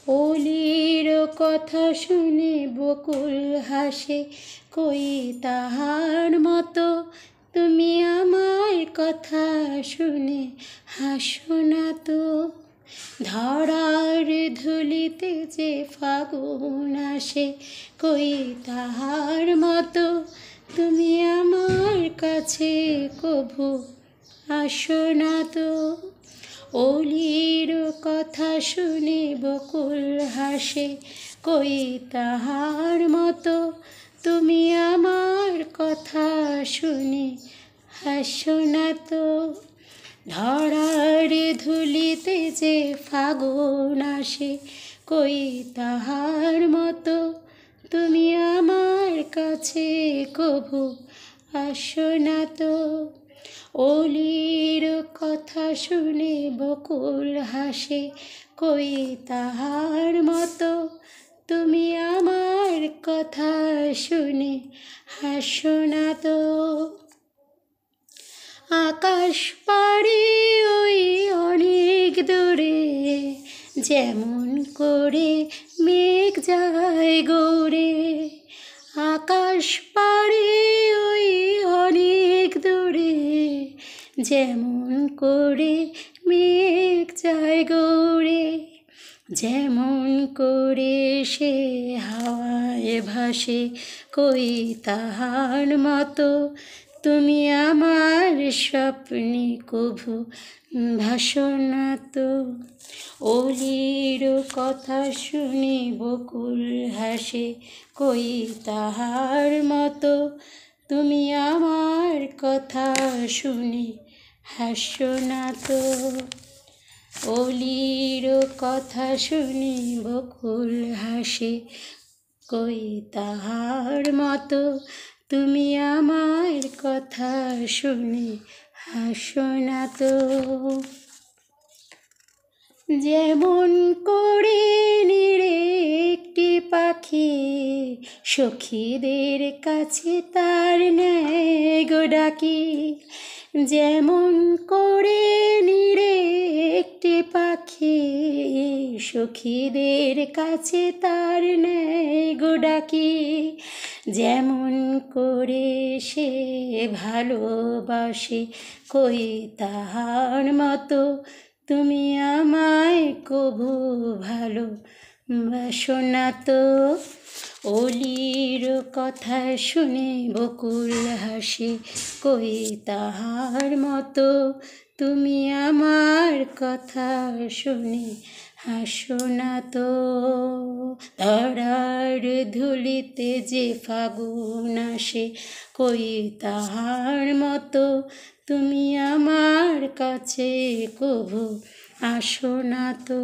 অলির কথা শুনে বকুল হাসে, কই তাহার মতো তুমি আমার কথা শুনে হাসো না তো। ধরার ধুলিতে যে ফাগুন আসে, কই তাহার মতো তুমি আমার কাছে কভু আসো না তো। অলির কথা শুনে বকুল হাসে, কই তাহার মতো তুমি আমার কথা শুনে হাসো না তো। ধরার ধুলিতে যে ফাগুন আসে, কই তাহার মতো তুমি আমার কাছে কভু আসো না তো। অলির কথা শুনে বকুল হাসে, কই তাহার মতো তুমি আমার কথা শুনে হাসো না তো। আকাশ পাড়ে ওই অনেক দূরে, যেমন করে মেঘ যায় গৌরে। আকাশ পাড়ে ওই অনেক দূরে, যেমন করে মেঘ যায় গৌরে। যেমন করে সে হাওয়ায় ভাসে, কই তাহার মতো তুমি আমার স্বপ্নে কভু ভাসো না তো। অলির কথা শুনে বকুল হাসে, কই তাহার মতো তুমি আমার কথা শুনে হাসো না তো। অলির কথা শুনে বকুল হাসে, কই তাহার মতো তুমি আমার কথা শুনে হাসো না তো। যেমন করে নিরে একটি পাখি সখীদের কাছে তার নেয় গো ডাকি। যেমন করে নিরে একটি পাখি সখীদের কাছে তার নেয় গো ডাকি। যেমন করে সে ভালোবাসে, কই তাহার মতো তুমি আমায় কভু ভালোবাসো না তো। অলির কথা শুনে বকুল হাসে, কই তাহার মতো তুমি আমার কথা শুনে হাসো না তো। ধরার ধুলিতে যে ফাগুন আসে, কই তাহার মতো তুমি আমার কাছে কভু আসো না তো।